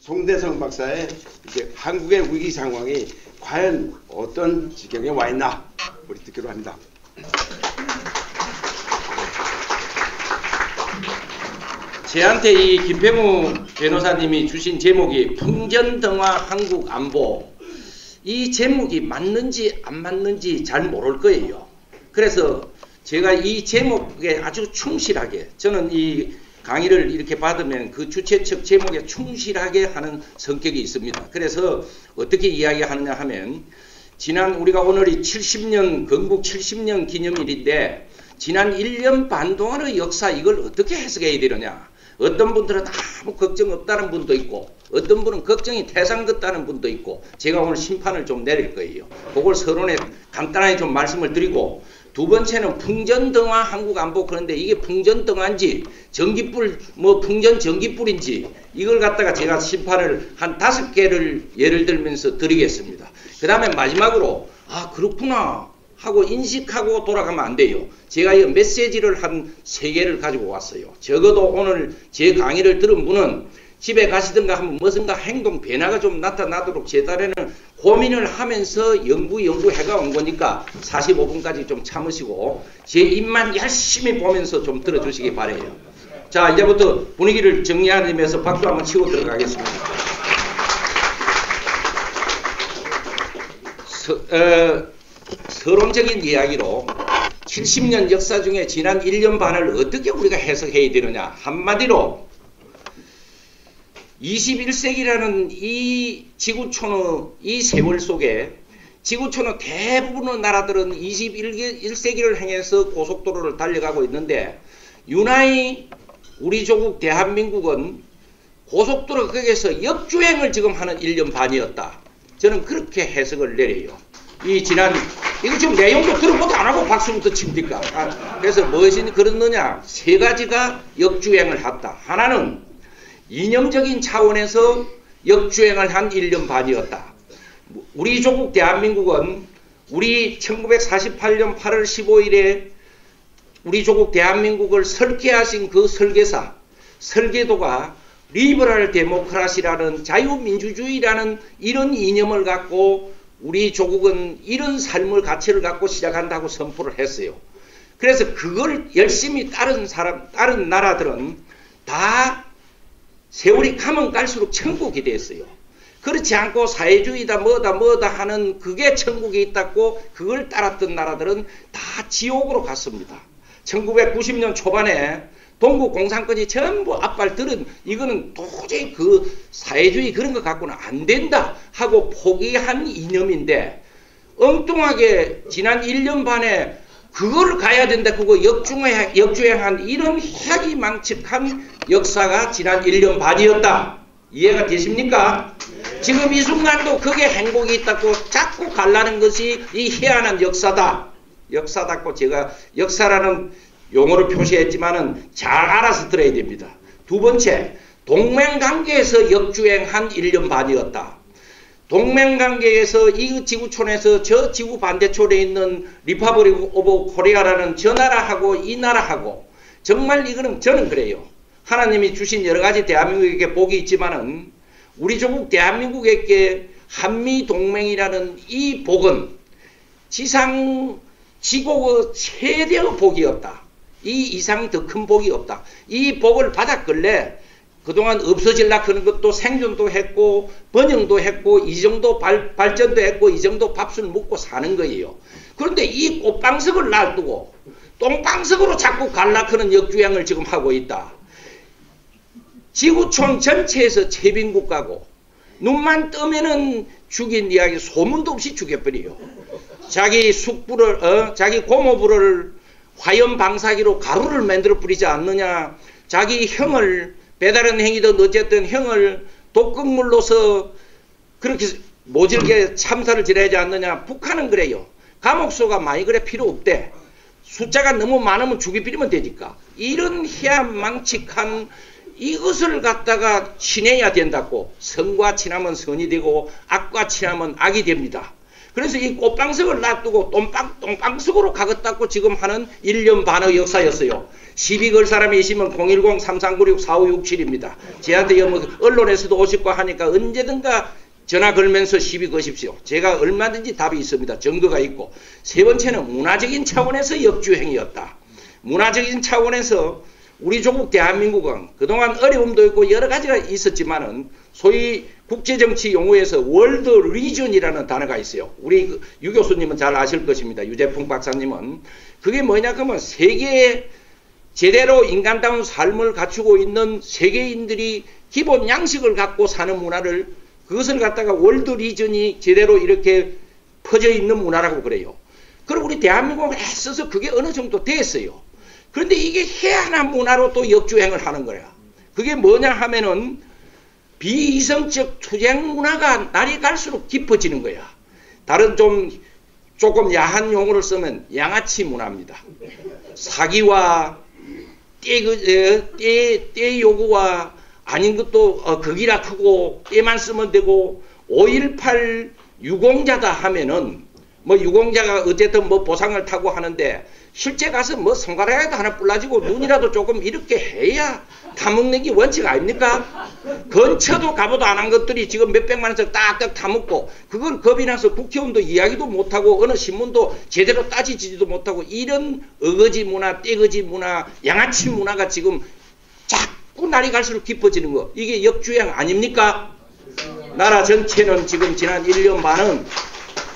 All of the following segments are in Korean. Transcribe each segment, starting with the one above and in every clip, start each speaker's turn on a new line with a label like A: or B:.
A: 송대성 박사의 이제 한국의 위기 상황이 과연 어떤 지경에 와 있나 우리 듣기로 합니다.
B: 저한테 이 김평우 변호사님이 주신 제목이 풍전등화 한국 안보, 이 제목이 맞는지 안 맞는지 잘 모를 거예요. 그래서 제가 이 제목에 아주 충실하게, 저는 이 강의를 이렇게 받으면 그 주최 측 제목에 충실하게 하는 성격이 있습니다. 그래서 어떻게 이야기하느냐 하면, 지난 우리가 오늘이 70년 건국 70년 기념일인데 지난 1년 반 동안의 역사, 이걸 어떻게 해석해야 되느냐. 어떤 분들은 아무 걱정 없다는 분도 있고, 어떤 분은 걱정이 태산 같다는 분도 있고, 제가 오늘 심판을 좀 내릴 거예요. 그걸 서론에 간단하게 좀 말씀을 드리고, 두 번째는 풍전등화 한국 안보. 그런데 이게 풍전등화인지 전기불 뭐 풍전 전기불인지 이걸 갖다가 제가 심판을 한 5개를 예를 들면서 드리겠습니다. 그 다음에 마지막으로 아 그렇구나 하고 인식하고 돌아가면 안 돼요. 제가 이 메시지를 한 3개를 가지고 왔어요. 적어도 오늘 제 강의를 들은 분은 집에 가시든가 하면 무슨가 행동 변화가 좀 나타나도록 제 딴에는 고민을 하면서 연구해가 온 거니까 45분까지 좀 참으시고 제 입만 열심히 보면서 좀 들어주시기 바래요. 자, 이제부터 분위기를 정리하면서 박수 한번 치고 들어가겠습니다. 서론적인 이야기로 70년 역사 중에 지난 1년 반을 어떻게 우리가 해석해야 되느냐. 한마디로 21세기라는 이 지구촌의 이 세월 속에 지구촌의 대부분의 나라들은 21세기를 향해서 고속도로를 달려가고 있는데 유난히 우리 조국 대한민국은 고속도로 거기에서 역주행을 지금 하는 1년 반이었다. 저는 그렇게 해석을 내려요. 이거 지금 내용도 들어보도 안 하고 박수부터 칩니까? 그래서 무엇이 그렇느냐? 3가지가 역주행을 했다. 하나는 이념적인 차원에서 역주행을 한 1년 반이었다. 우리 조국 대한민국은 우리 1948년 8월 15일에 우리 조국 대한민국을 설계하신 그 설계도가 리버럴 데모크라시라는 자유민주주의라는 이런 이념을 갖고 우리 조국은 이런 삶의 가치를 갖고 시작한다고 선포를 했어요. 그래서 그걸 열심히 다른 나라들은 다 세월이 가면 갈수록 천국이 됐어요. 그렇지 않고 사회주의다 뭐다 하는 그게 천국이 있다고 그걸 따랐던 나라들은 다 지옥으로 갔습니다. 1990년 초반에 동구 공산권이 전부 앞발들은 이거는 도저히 그 사회주의 그런 거 갖고는 안 된다 하고 포기한 이념인데 엉뚱하게 지난 1년 반에 그걸 가야 된다. 그거 역주행한 이런 희망측한 역사가 지난 1년 반이었다. 이해가 되십니까? 지금 이 순간도 그게 행복이 있다고 자꾸 가려는 것이 이 희한한 역사다. 역사다고 제가 역사라는 용어를 표시했지만은 잘 알아서 들어야 됩니다. 두 번째, 동맹관계에서 역주행한 1년 반이었다. 동맹관계에서 이 지구촌에서 저 지구 반대촌에 있는 리퍼블릭 오브 코리아라는 저 나라하고 이 나라하고 정말 이거는 저는 그래요. 하나님이 주신 여러 가지 대한민국에게 복이 있지만은 우리 조국 대한민국에게 한미동맹이라는 이 복은 지고의 최대의 복이었다. 이 이상 더 큰 복이 없다. 이 복을 받았길래 그동안 없어질라 그런 것도 생존도 했고 번영도 했고 이 정도 발전도 했고 이 정도 밥술 먹고 사는 거예요. 그런데 이 꽃방석을 놔두고 똥방석으로 자꾸 갈라 그런 역주행을 지금 하고 있다. 지구촌 전체에서 채빈국가고 눈만 뜨면은 죽인 이야기 소문도 없이 죽여버려요. 자기 숙부를 자기 고모부를 화염 방사기로 가루를 만들어 뿌리지 않느냐. 자기 형을 배다른 행위든 어쨌든 형을 독극물로서 그렇게 모질게 참사를 지내지 않느냐. 북한은 그래요. 감옥수가 많이 그래 필요 없대. 숫자가 너무 많으면 죽여버리면 되니까. 이런 희한망측한 이것을 갖다가 친해야 된다고. 선과 친하면 선이 되고 악과 친하면 악이 됩니다. 그래서 이 꽃방석을 놔두고 똥방석으로 가겠다고 지금 하는 1년 반의 역사였어요. 시비 걸 사람이 있으면 010-3396-4567입니다. 저한테 뭐 언론에서도 오실 거 하니까 언제든가 전화 걸면서 시비 거십시오. 제가 얼마든지 답이 있습니다. 증거가 있고. 세 번째는 문화적인 차원에서 역주행이었다. 문화적인 차원에서 우리 조국 대한민국은 그동안 어려움도 있고 여러 가지가 있었지만은 소위 국제정치 용어에서 월드 리전이라는 단어가 있어요. 우리 유 교수님은 잘 아실 것입니다. 유재풍 박사님은. 그게 뭐냐 그러면 세계에 제대로 인간다운 삶을 갖추고 있는 세계인들이 기본 양식을 갖고 사는 문화를 그것을 갖다가 월드 리전이 제대로 이렇게 퍼져 있는 문화라고 그래요. 그리고 우리 대한민국은 애써서 그게 어느 정도 됐어요. 그런데 이게 희한한 문화로 또 역주행을 하는 거야. 그게 뭐냐 하면은 비이성적 투쟁 문화가 날이 갈수록 깊어지는 거야. 다른 조금 야한 용어를 쓰면 양아치 문화입니다. 사기와 떼 요구와 아닌 것도 극이라 크고 떼만 쓰면 되고 5.18 유공자다 하면은 뭐 유공자가 어쨌든 뭐 보상을 타고 하는데 실제 가서 뭐 손가락이라도 하나 불라지고 눈이라도 조금 이렇게 해야 타먹는 게 원칙 아닙니까? 근처도 가보도 안 한 것들이 지금 몇백만 원씩 딱딱 타먹고 그걸 겁이 나서 국회의원도 이야기도 못하고 어느 신문도 제대로 따지지도 못하고 이런 어거지 문화, 떼거지 문화, 양아치 문화가 지금 자꾸 날이 갈수록 깊어지는 거. 이게 역주행 아닙니까? 나라 전체는 지금 지난 1년 반은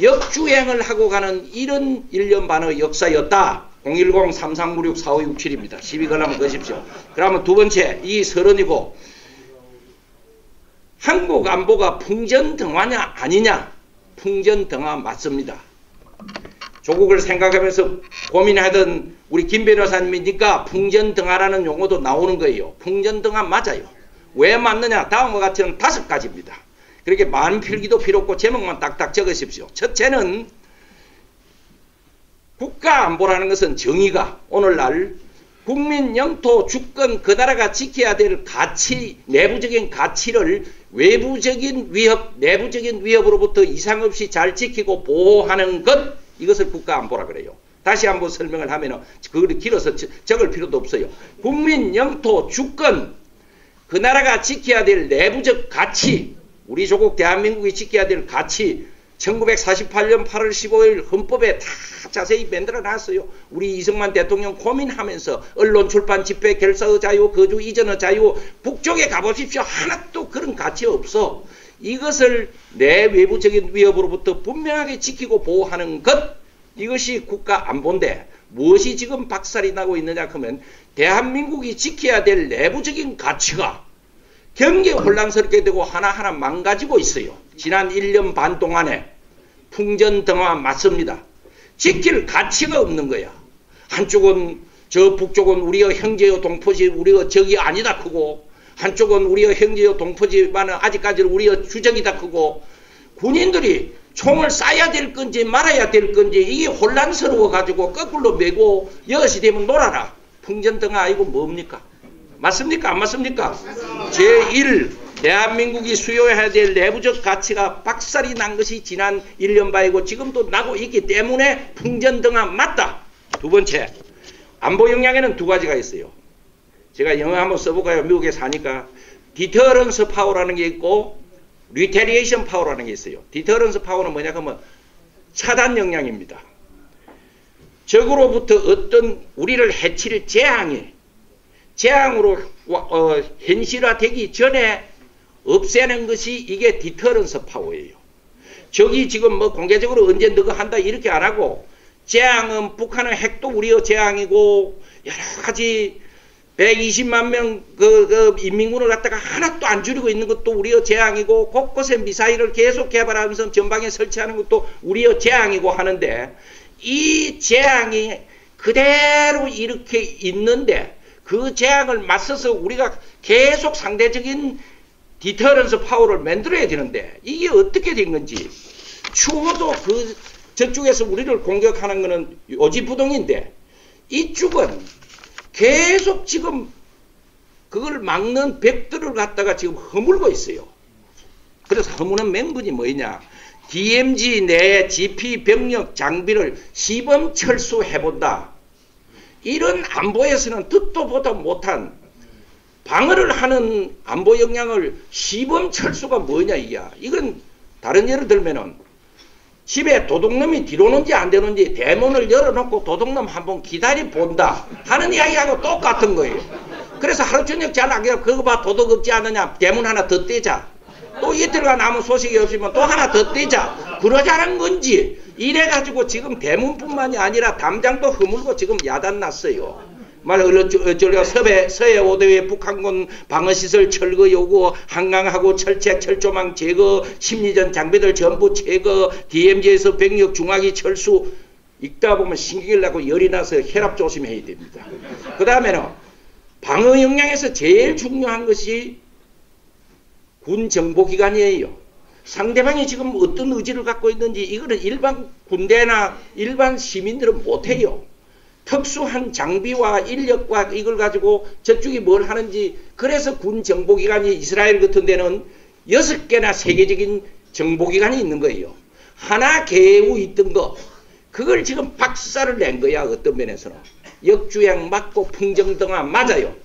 B: 역주행을 하고 가는 이런 1년 반의 역사였다. 010-3396-4567입니다. 시비 걸라면 거십시오. 그러면 두 번째, 이 서론이고, 한국 안보가 풍전등화냐 아니냐? 풍전등화 맞습니다. 조국을 생각하면서 고민하던 우리 김 변호사님이니까 풍전등화라는 용어도 나오는 거예요. 풍전등화 맞아요. 왜 맞느냐? 다음과 같은 5가지입니다. 그렇게 많은 필기도 필요 없고 제목만 딱딱 적으십시오. 첫째는 국가안보라는 것은 정의가 오늘날 국민 영토 주권 그 나라가 지켜야 될 가치, 내부적인 가치를 외부적인 위협, 내부적인 위협으로부터 이상 없이 잘 지키고 보호하는 것, 이것을 국가안보라 그래요. 다시 한번 설명을 하면 그걸 길어서 적을 필요도 없어요. 국민 영토 주권 그 나라가 지켜야 될 내부적 가치, 우리 조국 대한민국이 지켜야 될 가치 1948년 8월 15일 헌법에 다 자세히 만들어 놨어요. 우리 이승만 대통령 고민하면서 언론 출판 집회 결사의 자유 거주 이전의 자유 북쪽에 가보십시오. 하나도 그런 가치 없어. 이것을 내 외부적인 위협으로부터 분명하게 지키고 보호하는 것, 이것이 국가 안보인데 무엇이 지금 박살이 나고 있느냐 하면 대한민국이 지켜야 될 내부적인 가치가 경계 혼란스럽게 되고 하나하나 망가지고 있어요. 지난 1년 반 동안에 풍전등화 맞습니다. 지킬 가치가 없는 거야. 한쪽은 저 북쪽은 우리의 형제요 동포지 우리의 적이 아니다 크고 한쪽은 우리의 형제요 동포지만은 아직까지는 우리의 주적이다 크고 군인들이 총을 쏴야 될 건지 말아야 될 건지 이게 혼란스러워 가지고 거꾸로 메고 6시 되면 놀아라. 풍전등화 이거 뭡니까? 맞습니까? 안 맞습니까? 제1 대한민국이 수요해야 될 내부적 가치가 박살이 난 것이 지난 1년 반이고 지금도 나고 있기 때문에 풍전등화 맞다. 두 번째, 안보 역량에는 2가지가 있어요. 제가 영어 한번 써볼까요? 미국에 사니까. 디터런스 파워라는 게 있고 리테리에이션 파워라는 게 있어요. 디터런스 파워는 뭐냐 하면 차단 역량입니다. 적으로부터 어떤 우리를 해칠 재앙으로 현실화되기 전에 없애는 것이 이게 디터런스 파워예요. 적이 지금 뭐 공개적으로 언제 너가 한다 이렇게 안 하고 재앙은 북한의 핵도 우리의 재앙이고 여러 가지 120만 명 인민군을 갖다가 하나도 안 줄이고 있는 것도 우리의 재앙이고 곳곳에 미사일을 계속 개발하면서 전방에 설치하는 것도 우리의 재앙이고 하는데 이 재앙이 그대로 이렇게 있는데 그 재앙을 맞서서 우리가 계속 상대적인 디터런스 파워를 만들어야 되는데 이게 어떻게 된 건지 추호도 그 저쪽에서 우리를 공격하는 것은 요지부동인데 이쪽은 계속 지금 그걸 막는 벽들을 갖다가 지금 허물고 있어요. 그래서 허무는 맹분이 뭐냐? DMZ 내 GP 병력 장비를 시범 철수해본다. 이런 안보에서는 듣도 보도 못한 방어를 하는 안보 역량을 시범 철수가 뭐냐 이게. 이건 다른 예를 들면은 집에 도둑놈이 들어오는지 안 되는지 대문을 열어놓고 도둑놈 한번 기다려 본다 하는 이야기하고 똑같은 거예요. 그래서 하루 저녁 잘 안 가고 그거 봐 도둑 없지 않느냐 대문 하나 더 떼자. 또 이틀간 아무 소식이 없으면 또 하나 더 떼자. 그러자는 건지 이래가지고 지금 대문뿐만이 아니라 담장도 허물고 지금 야단 났어요. 저희가 서해 5대의 북한군 방어시설 철거 요구, 한강하고 철책, 철조망 제거, 심리전 장비들 전부 제거, DMZ에서 병력 중화기 철수, 읽다 보면 신경이 나고 열이 나서 혈압 조심해야 됩니다. 그 다음에는 방어 역량에서 제일 중요한 것이 군 정보기관이에요. 상대방이 지금 어떤 의지를 갖고 있는지 이거는 일반 군대나 일반 시민들은 못해요. 특수한 장비와 인력과 이걸 가지고 저쪽이 뭘 하는지. 그래서 군 정보기관이 이스라엘 같은 데는 6개나 세계적인 정보기관이 있는 거예요. 하나 개우 있던 거 그걸 지금 박살을 낸 거야. 어떤 면에서는 역주행 맞고 풍정등화 맞아요.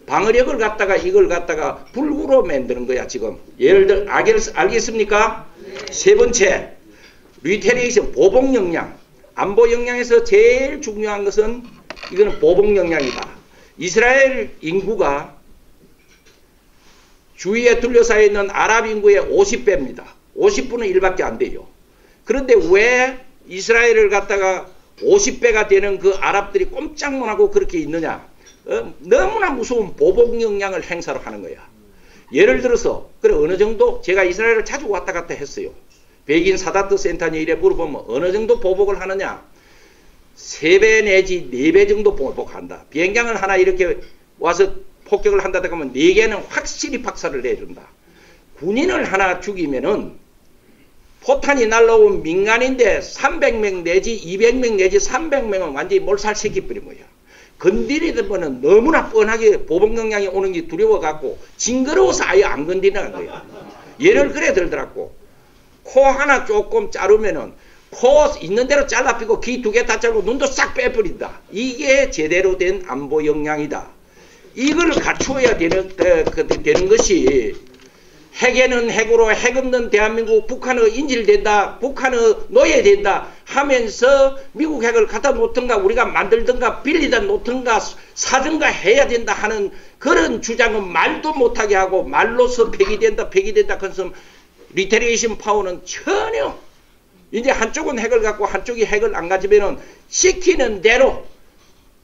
B: 방어력을 갖다가 이걸 갖다가 불구로 만드는 거야 지금. 예를 들어 알겠습니까? 세 번째 리테리에이션 보복 역량. 안보 역량에서 제일 중요한 것은 이거는 보복 역량이다. 이스라엘 인구가 주위에 둘러싸여 있는 아랍 인구의 50배입니다. 50분의 1밖에 안 돼요. 그런데 왜 이스라엘을 갖다가 50배가 되는 그 아랍들이 꼼짝 못하고 그렇게 있느냐? 너무나 무서운 보복 역량을 행사로 하는 거야. 예를 들어서 그래 어느 정도 제가 이스라엘을 자주 왔다 갔다 했어요. 백인 사다트 센터니 이래 물어보면 어느 정도 보복을 하느냐? 3배 내지 4배 정도 보복한다. 비행장을 하나 이렇게 와서 폭격을 한다고 하면 4개는 확실히 박살을 내준다. 군인을 하나 죽이면은 포탄이 날라온 민간인데 300명 내지 200명 내지 300명은 완전히 몰살시켜버린 거야. 건드리면 너무나 뻔하게 보복 역량이 오는 게 두려워갖고 징그러워서 아예 안 건드리는 거야. 예를 그래 들더라고. 코 하나 조금 자르면은 코 있는 대로 잘라피고 귀 2개 다 자르고 눈도 싹 빼버린다. 이게 제대로 된 안보 역량이다. 이걸 갖추어야 되는 것이 핵에는 핵으로 핵 없는 대한민국 북한의 인질된다. 북한의 노예된다 하면서 미국 핵을 갖다 놓든가 우리가 만들든가 빌리다 놓든가 사든가 해야 된다 하는 그런 주장은 말도 못하게 하고 말로서 폐기된다 그래서 리테리에이션 파워는 전혀 이제 한쪽은 핵을 갖고 한쪽이 핵을 안 가지면은 시키는 대로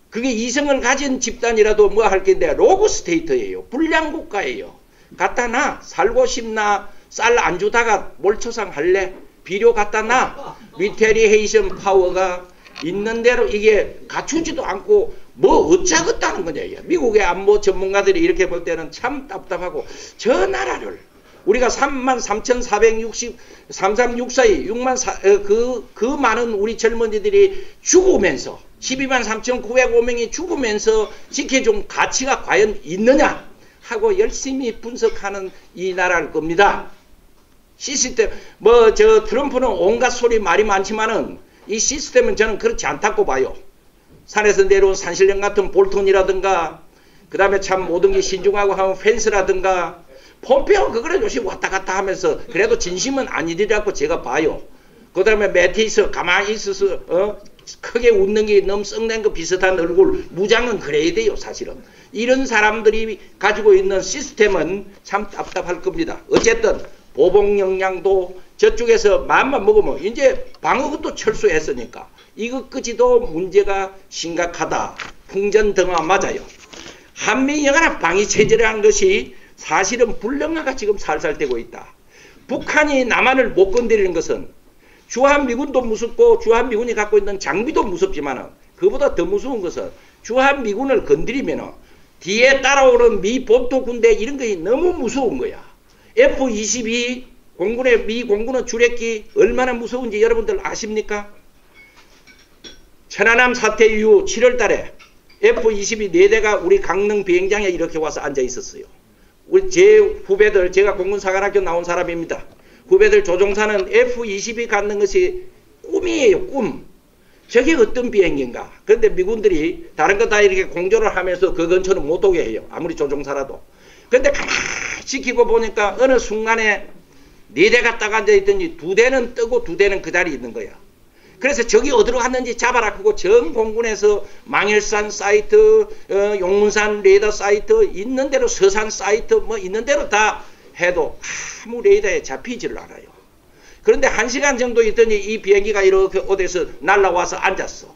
B: 그게 이성을 가진 집단이라도 뭐 할 건데 로그 스테이트예요. 불량 국가예요. 갖다 놔. 살고 싶나? 쌀 안 주다가 몰초상 할래? 비료 갖다 놔. 리테리에이션 파워가 있는 대로 이게 갖추지도 않고 뭐 어쩌겠다는 거냐. 미국의 안보 전문가들이 이렇게 볼 때는 참 답답하고 저 나라를 우리가 3364의 그 많은 우리 젊은이들이 죽으면서 123,905명이 죽으면서 지켜준 가치가 과연 있느냐 하고 열심히 분석하는 이 나라일 겁니다. 시스템 트럼프는 온갖 소리 말이 많지만은 이 시스템은 저는 그렇지 않다고 봐요. 산에서 내려온 산신령 같은 볼턴이라든가 그 다음에 참 모든 게 신중하고 하면 펜스라든가 폼페오 그거를 요새 왔다 갔다 하면서 그래도 진심은 아니리라고 제가 봐요. 그 다음에 매티스 가만히 있어서 크게 웃는 게 너무 썩낸 거 비슷한 얼굴 무장은 그래야 돼요. 사실은 이런 사람들이 가지고 있는 시스템은 참 답답할 겁니다. 어쨌든 보복 역량도 저쪽에서 마음만 먹으면 이제 방어도 철수했으니까 이것까지도 문제가 심각하다. 풍전등화 맞아요. 한미연합 방위체제라는 것이 사실은 불능화가 지금 살살되고 있다. 북한이 남한을 못 건드리는 것은 주한미군도 무섭고 주한미군이 갖고 있는 장비도 무섭지만 그보다 더 무서운 것은 주한미군을 건드리면 뒤에 따라오는 미 본토 군대 이런 것이 너무 무서운 거야. F-22 공군의 미 공군의 주력기 얼마나 무서운지 여러분들 아십니까? 천안함 사태 이후 7월 달에 F-22 4대가 우리 강릉 비행장에 이렇게 와서 앉아 있었어요. 우리 제 후배들, 제가 공군사관학교 나온 사람입니다. 후배들 조종사는 F-22 갖는 것이 꿈이에요, 꿈. 저게 어떤 비행기인가. 그런데 미군들이 다른 거 다 이렇게 공조를 하면서 그 근처는 못 오게 해요. 아무리 조종사라도. 그런데 가만히 지키고 보니까 어느 순간에 4대가 딱 앉아있더니 2대는 뜨고 2대는 그 자리에 있는 거야. 그래서 저기 어디로 갔는지 잡아라 하고 전 공군에서 망일산 사이트, 용문산 레이더 사이트, 있는 대로 서산 사이트 뭐 있는 대로 다 해도 아무 레이더에 잡히지를 않아요. 그런데 1시간 정도 있더니 이 비행기가 이렇게 어디서 날라와서 앉았어.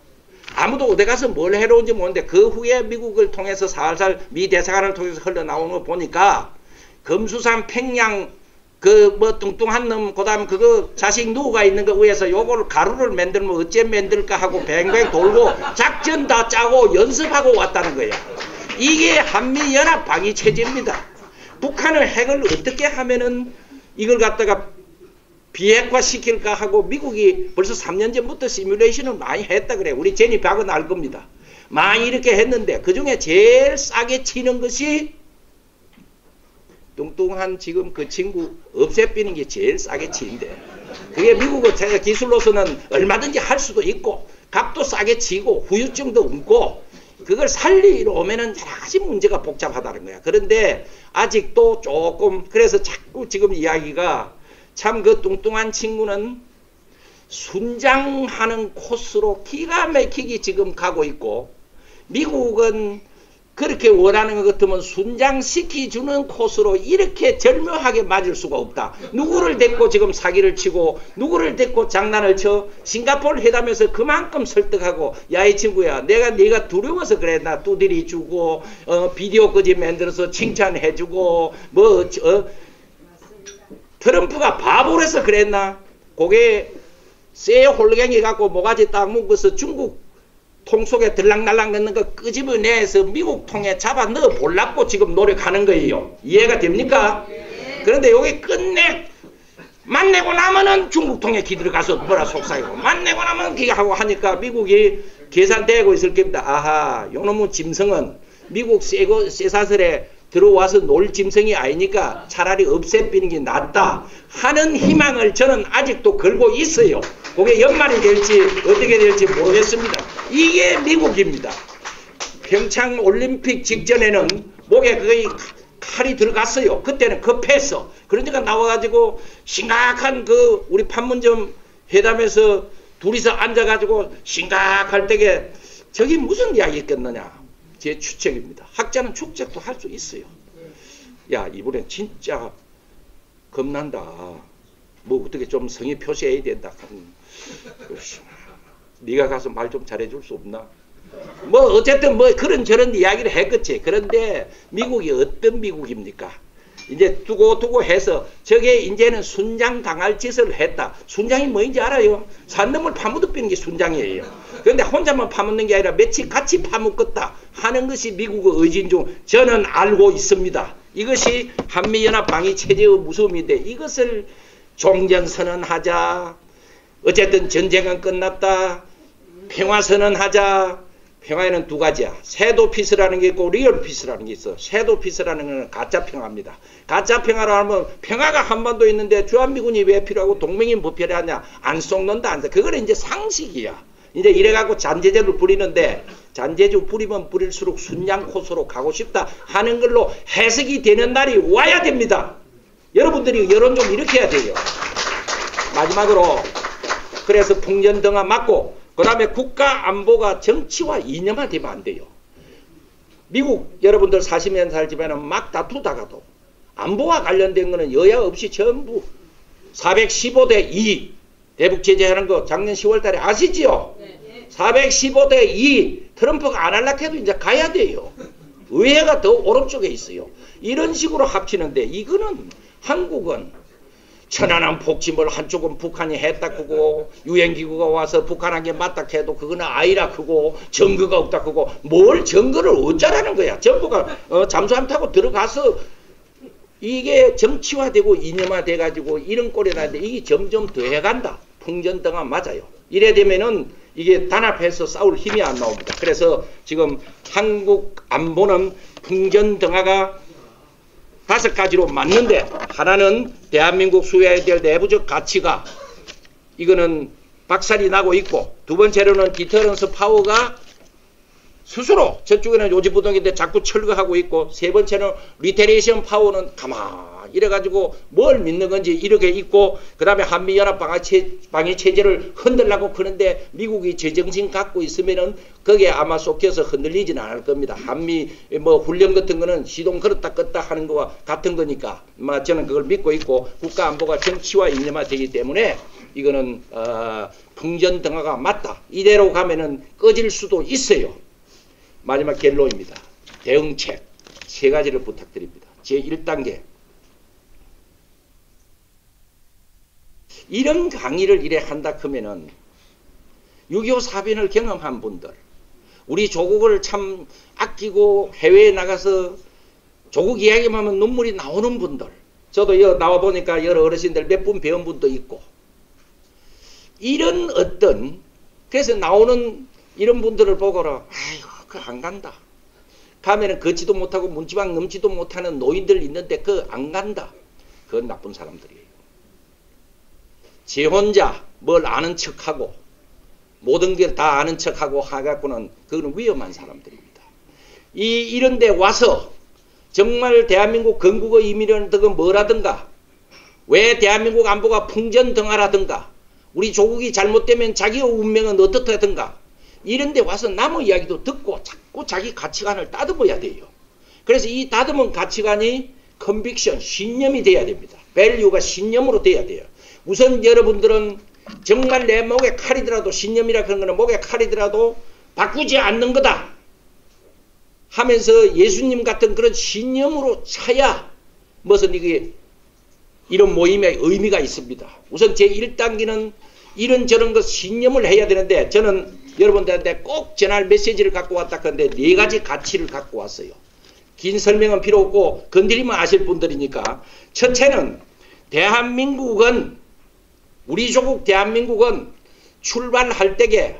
B: 아무도 어디 가서 뭘 해로 온지 모르는데 그 후에 미국을 통해서 살살 미 대사관을 통해서 흘러나오는 거 보니까 금수산 평양 그 뭐 뚱뚱한 놈 그다음 그거 자식 누구가 있는 거 위에서 요걸 가루를 만들면 어째 만들까 하고 뱅뱅 돌고 작전 다 짜고 연습하고 왔다는 거예요. 이게 한미연합 방위체제입니다. 북한은 핵을 어떻게 하면은 이걸 갖다가 비핵화 시킬까 하고 미국이 벌써 3년 전부터 시뮬레이션을 많이 했다 그래요. 우리 제니 박은 알 겁니다. 많이 이렇게 했는데 그중에 제일 싸게 치는 것이 뚱뚱한 지금 그 친구 없애삐는 게 제일 싸게 치는데 그게 미국의 기술로서는 얼마든지 할 수도 있고 값도 싸게 치고 후유증도 없고 그걸 살리러 오면은 여러 가지 문제가 복잡하다는 거야. 그런데 아직도 조금 그래서 자꾸 지금 이야기가 참 그 뚱뚱한 친구는 순장하는 코스로 기가 막히게 지금 가고 있고 미국은 그렇게 원하는 것 같으면 순장시키주는 코스로 이렇게 절묘하게 맞을 수가 없다. 누구를 데리고 지금 사기를 치고 누구를 데리고 장난을 쳐 싱가포르 회담에서 그만큼 설득하고 야 이 친구야 네가 두려워서 그래 나 두드리 주고 비디오까지 만들어서 칭찬해주고 뭐 트럼프가 바보라서 그랬나? 그게 쇠 홀갱이 갖고 모가지 딱 묶어서 중국 통 속에 들락날락 넣는 거 끄집어내서 미국 통에 잡아 넣어 보려고 지금 노력하는 거예요. 이해가 됩니까? 그런데 여기 끝내 만내고 나면은 중국 통에 기들어가서 뭐라 속삭이고 만내고 나면 기하고 하니까 미국이 계산되고 있을 겁니다. 아하, 요놈의 짐승은 미국 쇠사슬에 들어와서 놀 짐승이 아니니까 차라리 없애비는 게 낫다 하는 희망을 저는 아직도 걸고 있어요. 그게 연말이 될지 어떻게 될지 모르겠습니다. 이게 미국입니다. 평창 올림픽 직전에는 목에 거의 칼이 들어갔어요. 그때는 급했어. 그러니까 나와가지고 심각한 그 우리 판문점 회담에서 둘이서 앉아가지고 심각할 때에 저기 무슨 이야기 있겠느냐. 제 추측입니다. 학자는 추측도 할 수 있어요. 야 이번엔 진짜 겁난다. 뭐 어떻게 좀 성의 표시해야 된다. 네가 가서 말 좀 잘해줄 수 없나? 뭐 어쨌든 뭐 그런 저런 이야기를 했겠지. 그런데 미국이 어떤 미국입니까? 이제 두고 해서 저게 이제는 순장 당할 짓을 했다. 순장이 뭐인지 알아요? 산 놈을 파묻어 빼는 게 순장이에요. 그런데 혼자만 파묻는 게 아니라 며칠 같이 파묻겠다 하는 것이 미국의 의지인 중 저는 알고 있습니다. 이것이 한미연합 방위체제의 무서움인데 이것을 종전선언하자. 어쨌든 전쟁은 끝났다. 평화선언하자. 평화에는 두 가지야. 섀도우 피스라는 게 있고 리얼 피스라는 게 있어. 섀도우 피스라는 건 가짜 평화입니다. 가짜 평화로 하면 평화가 한반도에 있는데 주한미군이 왜 필요하고 동맹이 뭐 필요하냐. 안 속는다. 안 돼. 그거는 이제 상식이야. 이제 이래갖고 잔재주를 부리는데 잔재주 부리면 부릴수록 순양 코스로 가고 싶다 하는 걸로 해석이 되는 날이 와야 됩니다. 여러분들이 여론 좀 일으켜야 돼요. 마지막으로 그래서 풍전등화 맞고 그 다음에 국가 안보가 정치와 이념화되면 안 돼요. 미국 여러분들 사시면 살지만 막 다투다가도 안보와 관련된 거는 여야 없이 전부 415대 2 대북 제재하는 거 작년 10월 달에 아시지요? 415대 2 트럼프가 안 하려고 해도 이제 가야 돼요. 의회가 더 오른쪽에 있어요. 이런 식으로 합치는데 이거는 한국은 천안함 폭침을 한쪽은 북한이 했다 크고 유엔기구가 와서 북한에게 맞다 해도 그거는 아이라 크고 증거가 없다 크고 뭘 증거를 어쩌라는 거야. 정부가 잠수함 타고 들어가서 이게 정치화되고 이념화돼 가지고 이런 꼴이 나는데 이게 점점 더 해간다. 풍전등화 맞아요. 이래 되면은 이게 단합해서 싸울 힘이 안 나옵니다. 그래서 지금 한국 안보는 풍전등화가 5가지로 맞는데 하나는 대한민국 수호해야 될 내부적 가치가 이거는 박살이 나고 있고 두 번째로는 디터런스 파워가 스스로 저쪽에는 요지부동인데 자꾸 철거하고 있고 세 번째는 리테레이션 파워는 가만히 이래가지고 뭘 믿는 건지 이렇게 있고 그 다음에 한미연합 방위체제를 흔들라고 그러는데 미국이 제정신 갖고 있으면은 거기에 아마 속혀서 흔들리지는 않을 겁니다. 한미 뭐 훈련 같은 거는 시동 걸었다 껐다 하는 거와 같은 거니까 저는 그걸 믿고 있고 국가안보가 정치와 일념화되기 때문에 이거는 풍전등화가 맞다. 이대로 가면은 꺼질 수도 있어요. 마지막 결론입니다. 대응책 3가지를 부탁드립니다. 제1단계 이런 강의를 이래 한다 하면은 6.25 사변을 경험한 분들 우리 조국을 참 아끼고 해외에 나가서 조국 이야기만 하면 눈물이 나오는 분들 저도 여기 나와보니까 여러 어르신들 몇 분 배운 분도 있고 이런 어떤 그래서 나오는 이런 분들을 보고라 아이고 그 안 간다. 가면은 걷지도 못하고 문지방 넘지도 못하는 노인들 있는데 그 안 간다. 그건 나쁜 사람들이에요. 제 혼자 뭘 아는 척하고 모든 걸 다 아는 척하고 하갖고는 그거는 위험한 사람들입니다. 이런 데 와서 정말 대한민국 건국의 의미라는 건 뭐라든가 왜 대한민국 안보가 풍전등화라든가 우리 조국이 잘못되면 자기의 운명은 어떻다든가 이런 데 와서 남의 이야기도 듣고 자꾸 자기 가치관을 따듬어야 돼요. 그래서 이 다듬은 가치관이 컨빅션, 신념이 돼야 됩니다. 밸류가 신념으로 돼야 돼요. 우선 여러분들은 정말 내 목에 칼이더라도 신념이라 그런 거는 목에 칼이더라도 바꾸지 않는 거다 하면서 예수님 같은 그런 신념으로 차야 무슨 이게 이런 모임에 의미가 있습니다. 우선 제1단계는 이런저런 것 신념을 해야 되는데 저는 여러분들한테 꼭 전할 메시지를 갖고 왔다 그런데 4가지 가치를 갖고 왔어요. 긴 설명은 필요 없고 건드리면 아실 분들이니까 첫째는 대한민국은 우리 조국 대한민국은 출발할 때에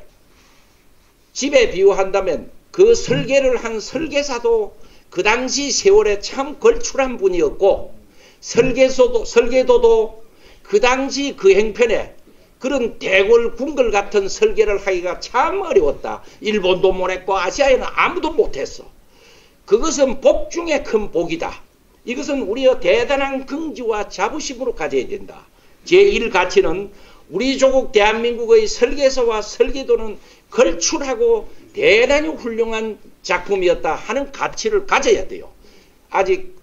B: 집에 비유한다면 그 설계를 한 설계사도 그 당시 세월에 참 걸출한 분이었고 설계도도 그 당시 그 행편에 그런 대궐 궁궐 같은 설계를 하기가 참 어려웠다. 일본도 못했고 아시아에는 아무도 못했어. 그것은 복 중에 큰 복이다. 이것은 우리의 대단한 긍지와 자부심으로 가져야 된다. 제1가치는 우리 조국 대한민국의 설계서와 설계도는 걸출하고 대단히 훌륭한 작품이었다 하는 가치를 가져야 돼요. 아직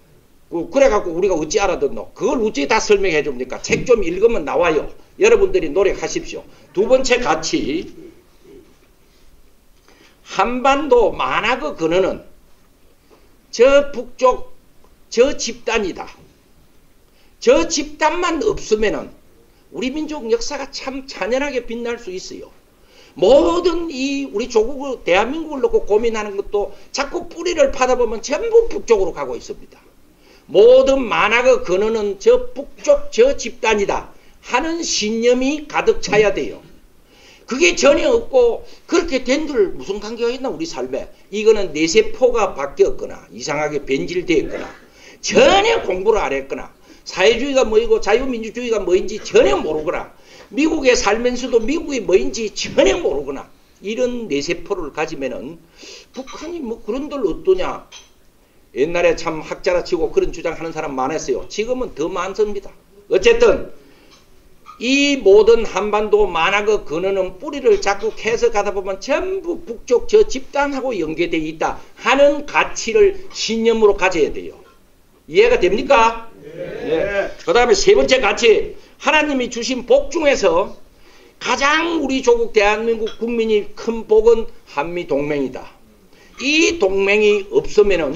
B: 그래갖고 우리가 어찌 알아듣노? 그걸 어찌 다 설명해 줍니까? 책 좀 읽으면 나와요. 여러분들이 노력하십시오. 두 번째 가치 한반도 만화의 근원은 저 북쪽 저 집단이다. 저 집단만 없으면은 우리 민족 역사가 참 찬연하게 빛날 수 있어요. 모든 이 우리 조국을 대한민국을 놓고 고민하는 것도 자꾸 뿌리를 파다보면 전부 북쪽으로 가고 있습니다. 모든 만화의 근원은 저 북쪽 저 집단이다 하는 신념이 가득 차야 돼요. 그게 전혀 없고 그렇게 된들 무슨 관계가 있나 우리 삶에. 이거는 뇌세포가 바뀌었거나 이상하게 변질되었거나 전혀 공부를 안 했거나 사회주의가 뭐이고 자유민주주의가 뭐인지 전혀 모르거나 미국에 살면서도 미국이 뭐인지 전혀 모르거나 이런 뇌세포를 가지면은 북한이 뭐 그런들 어떠냐. 옛날에 참 학자라 치고 그런 주장하는 사람 많았어요. 지금은 더 많습니다. 어쨌든 이 모든 한반도 만화의 근원은 뿌리를 자꾸 캐서 가다 보면 전부 북쪽 저 집단하고 연계되어 있다 하는 가치를 신념으로 가져야 돼요. 이해가 됩니까? 네. 그 다음에 세 번째 가치, 하나님이 주신 복 중에서 가장 우리 조국 대한민국 국민이 큰 복은 한미동맹이다. 이 동맹이 없으면은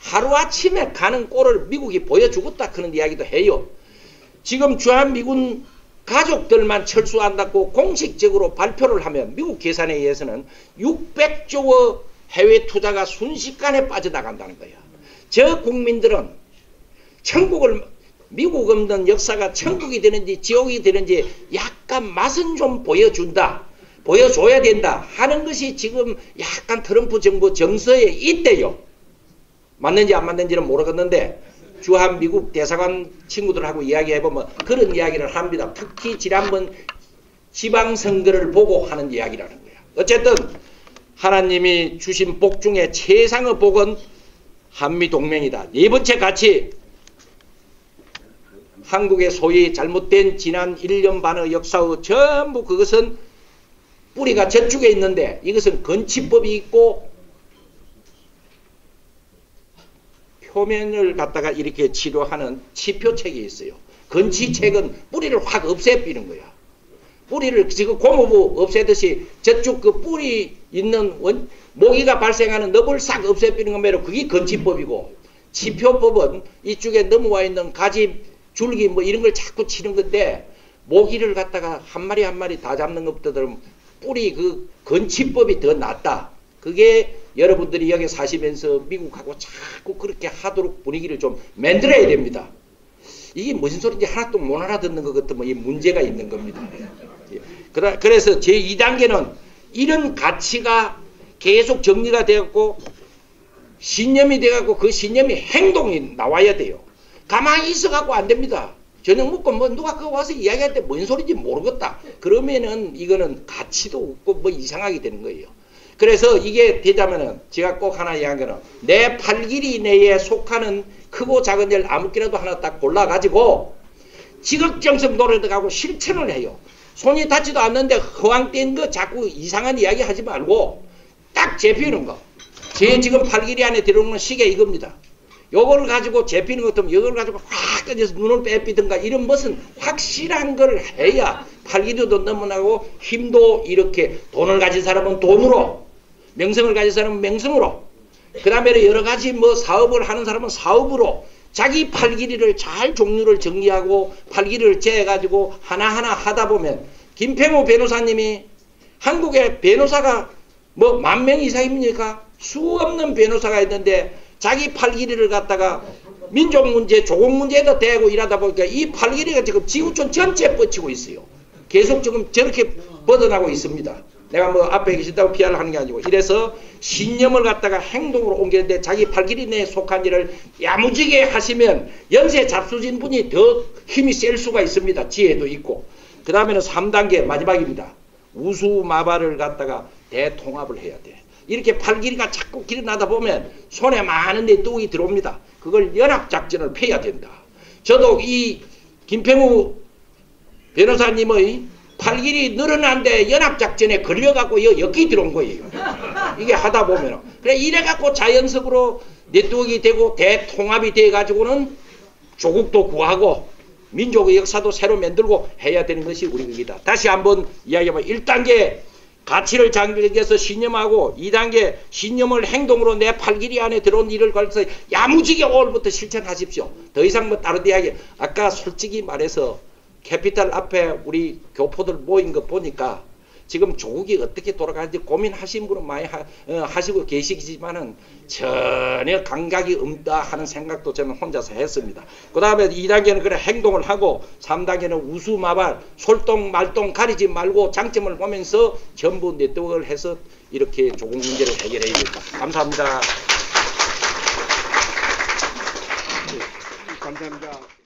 B: 하루아침에 가는 꼴을 미국이 보여주겠다 그런 이야기도 해요. 지금 주한미군 가족들만 철수한다고 공식적으로 발표를 하면 미국 계산에 의해서는 600조의 해외 투자가 순식간에 빠져나간다는 거예요. 저 국민들은 천국을 미국 없는 역사가 천국이 되는지 지옥이 되는지 약간 맛은 좀 보여준다. 보여줘야 된다 하는 것이 지금 약간 트럼프 정부 정서에 있대요. 맞는지 안 맞는지는 모르겠는데 주한 미국 대사관 친구들하고 이야기해보면 그런 이야기를 합니다. 특히 지난번 지방선거를 보고 하는 이야기라는 거야. 어쨌든 하나님이 주신 복 중에 최상의 복은 한미동맹이다. 네 번째 가치, 한국의 소위 잘못된 지난 1년 반의 역사의 전부 그것은 뿌리가 저쪽에 있는데 이것은 건치법이 있고 표면을 갖다가 이렇게 치료하는 치표책이 있어요. 건치책은 뿌리를 확 없애버리는 거야. 뿌리를 지금 고무부 없애듯이 저쪽 그 뿌리 있는 모기가 발생하는 늪을 싹 없애버리는 것만으로 그게 건치법이고, 치표법은 이쪽에 넘어와 있는 가지 줄기 뭐 이런 걸 자꾸 치는 건데, 모기를 갖다가 한 마리 한 마리 다 잡는 것보다는 뿌리 그 건치법이 더 낫다. 그게 여러분들이 여기 사시면서 미국하고 자꾸 그렇게 하도록 분위기를 좀 만들어야 됩니다. 이게 무슨 소리인지 하나도 못 알아듣는 것 같으면 이 문제가 있는 겁니다. 그래서 제2단계는 이런 가치가 계속 정리가 되었고 신념이 되었고 그 신념이 행동이 나와야 돼요. 가만히 있어갖고 안 됩니다. 저녁 먹고 뭐 누가 그거 와서 이야기할 때 뭔 소리인지 모르겠다. 그러면은 이거는 가치도 없고 뭐 이상하게 되는 거예요. 그래서 이게 되자면은 제가 꼭 하나 이야기하는 내 팔길이 내에 속하는 크고 작은 일 아무끼라도 하나 딱 골라가지고 지극정성 노력하고 실천을 해요. 손이 닿지도 않는데 허황된 거 자꾸 이상한 이야기 하지 말고 딱 재피우는 거. 제 지금 팔길이 안에 들어오는 시계 이겁니다. 요걸 가지고 재피는 것 같으면 요걸 가지고 확 꺼져서 눈을 빼삐든가 이런 무슨 확실한 걸 해야 팔길이도 넘어나고 힘도 이렇게 돈을 가진 사람은 돈으로, 명성을 가진 사람은 명성으로, 그 다음에 여러 가지 뭐 사업을 하는 사람은 사업으로 자기 팔길이를 잘 종류를 정리하고 팔길이를 재가지고 하나하나 하다 보면 김평우 변호사님이 한국에 변호사가 뭐 10,000명 이상입니까? 수 없는 변호사가 있는데 자기 팔길이를 갖다가 민족 문제, 조국 문제에다 대고 일하다 보니까 이 팔길이가 지금 지구촌 전체에 뻗치고 있어요. 계속 지금 저렇게 뻗어나고 있습니다. 내가 뭐 앞에 계신다고 피하려 하는 게 아니고 이래서 신념을 갖다가 행동으로 옮기는데 자기 팔길이 내에 속한 일을 야무지게 하시면 연세 잡수진 분이 더 힘이 셀 수가 있습니다. 지혜도 있고. 그 다음에는 3단계 마지막입니다. 우수마발을 갖다가 대통합을 해야 돼. 이렇게 팔길이가 자꾸 길어나다 보면 손에 많은 데 뚝이 들어옵니다. 그걸 연합작전을 펴야 된다. 저도 이 김평우 변호사님의 팔길이 늘어난데 연합작전에 걸려갖고 여기 들어온 거예요. 이게 하다 보면. 그래 이래갖고 자연적으로 네트워크가 되고 대통합이 돼가지고는 조국도 구하고 민족의 역사도 새로 만들고 해야 되는 것이 우리 것이다. 다시 한번 이야기해봐. 1단계 가치를 장벽해서 신념하고 2단계 신념을 행동으로 내 팔길이 안에 들어온 일을 걸쳐서 야무지게 오늘부터 실천하십시오. 더 이상 뭐 다른 이야기. 아까 솔직히 말해서 캐피탈 앞에 우리 교포들 모인 거 보니까 지금 조국이 어떻게 돌아가는지 고민하신 분은 많이 하시고 계시지만은 전혀 감각이 없다 하는 생각도 저는 혼자서 했습니다. 그 다음에 2단계는 그래 행동을 하고 3단계는 우수마발 솔똥 말똥 가리지 말고 장점을 보면서 전부 네트워크를 해서 이렇게 조국 문제를 해결해야 된다. 감사합니다.
A: 감사합니다.